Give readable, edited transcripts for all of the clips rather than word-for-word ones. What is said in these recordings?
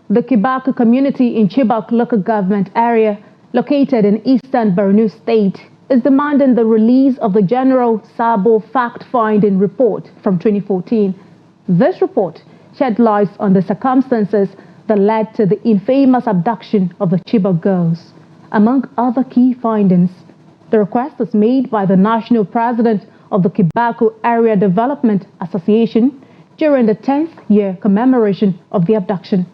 The Kibaku community in Chibok Local Government Area, located in eastern Borno State, is demanding the release of the General Sabo fact-finding report from 2014. This report shed light on the circumstances that led to the infamous abduction of the Chibok girls. Among other key findings, the request was made by the national president of the Kibaku Area Development Association during the 10th year commemoration of the abduction.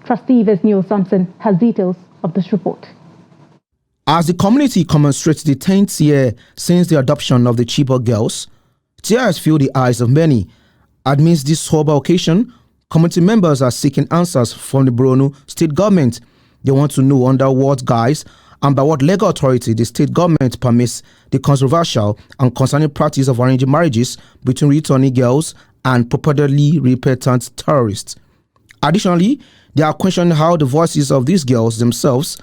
Trustee Neil Sampson has details of this report. As the community commemorates the 10th year since the adoption of the Chibok girls, tears fill the eyes of many. Amidst this sober occasion, community members are seeking answers from the Borno State government. They want to know under what guise and by what legal authority the state government permits the controversial and concerning practice of arranging marriages between returning girls and purportedly repentant terrorists. Additionally, they are questioning how the voices of these girls themselves,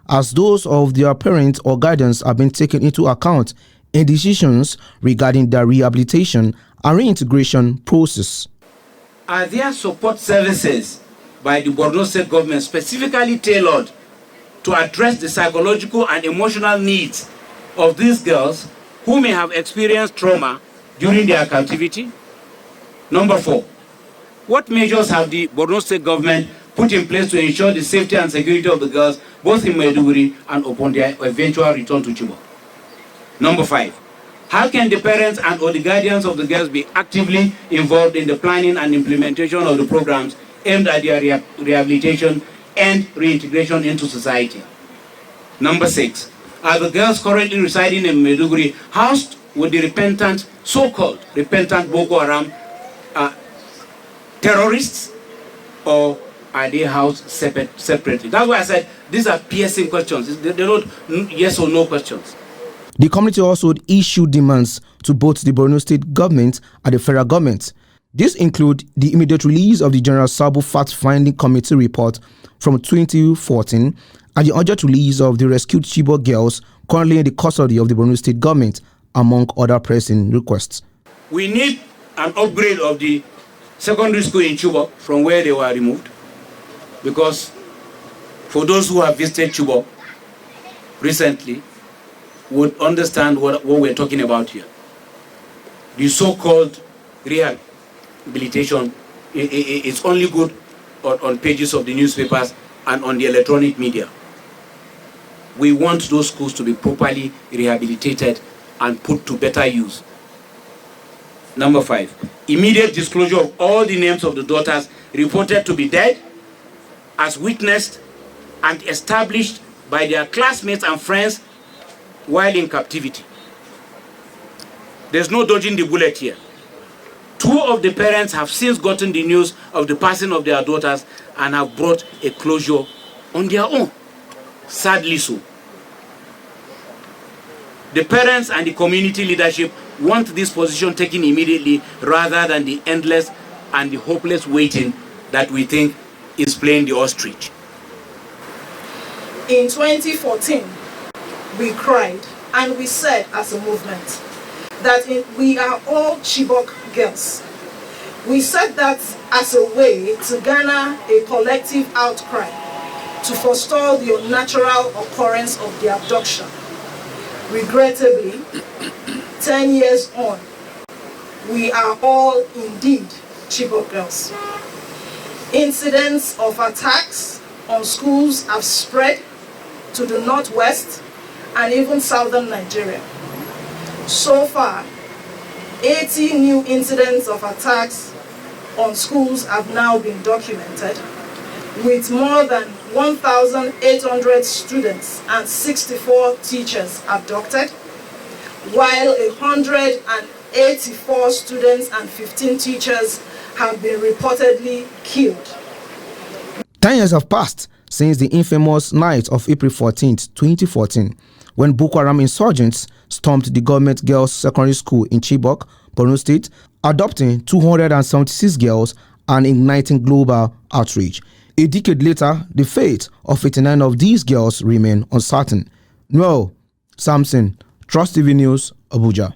as those of their parents or guidance, are being taken into account in decisions regarding their rehabilitation and reintegration process. Are there support services by the Borno State government specifically tailored to address the psychological and emotional needs of these girls who may have experienced trauma during their captivity? Number 4, what measures have the Borno State government put in place to ensure the safety and security of the girls both in Maiduguri and upon their eventual return to Chibok? Number 5, how can the parents and or the guardians of the girls be actively involved in the planning and implementation of the programs aimed at their rehabilitation and reintegration into society? Number 6, are the girls currently residing in Maiduguri housed with the repentant, so-called repentant Boko Haram terrorists, or are they housed separately? That's why I said these are piercing questions. They're not yes or no questions. The community also issued demands to both the Borno State government and the federal government. These include the immediate release of the General Sabo fact-finding committee report from 2014 and the urgent release of the rescued Chibok girls currently in the custody of the Borno State government, among other pressing requests. We need an upgrade of the secondary school in Chibok from where they were removed, because for those who have visited Chibok recently would understand what we're talking about here. The so-called rehabilitation is only good on pages of the newspapers and on the electronic media. We want those schools to be properly rehabilitated and put to better use. Number 5, immediate disclosure of all the names of the daughters reported to be dead, as witnessed and established by their classmates and friends while in captivity. There's no dodging the bullet here. 2 of the parents have since gotten the news of the passing of their daughters and have brought a closure on their own. Sadly so. The parents and the community leadership want this position taken immediately rather than the endless and the hopeless waiting that we think is playing the ostrich. In 2014, we cried and we said as a movement that we are all Chibok girls. We said that as a way to garner a collective outcry to forestall the unnatural occurrence of the abduction. Regrettably, 10 years on, we are all indeed Chibok girls. Incidents of attacks on schools have spread to the northwest and even southern Nigeria. So far, 80 new incidents of attacks on schools have now been documented, with more than 1,800 students and 64 teachers abducted, while 184 students and 15 teachers have been reportedly killed. 10 years have passed since the infamous night of April 14, 2014, when Boko Haram insurgents stormed the government girls' secondary school in Chibok, Borno State, adopting 276 girls and igniting global outrage. A decade later, the fate of 89 of these girls remain uncertain. Noel Sampson, Trust TV News, Abuja.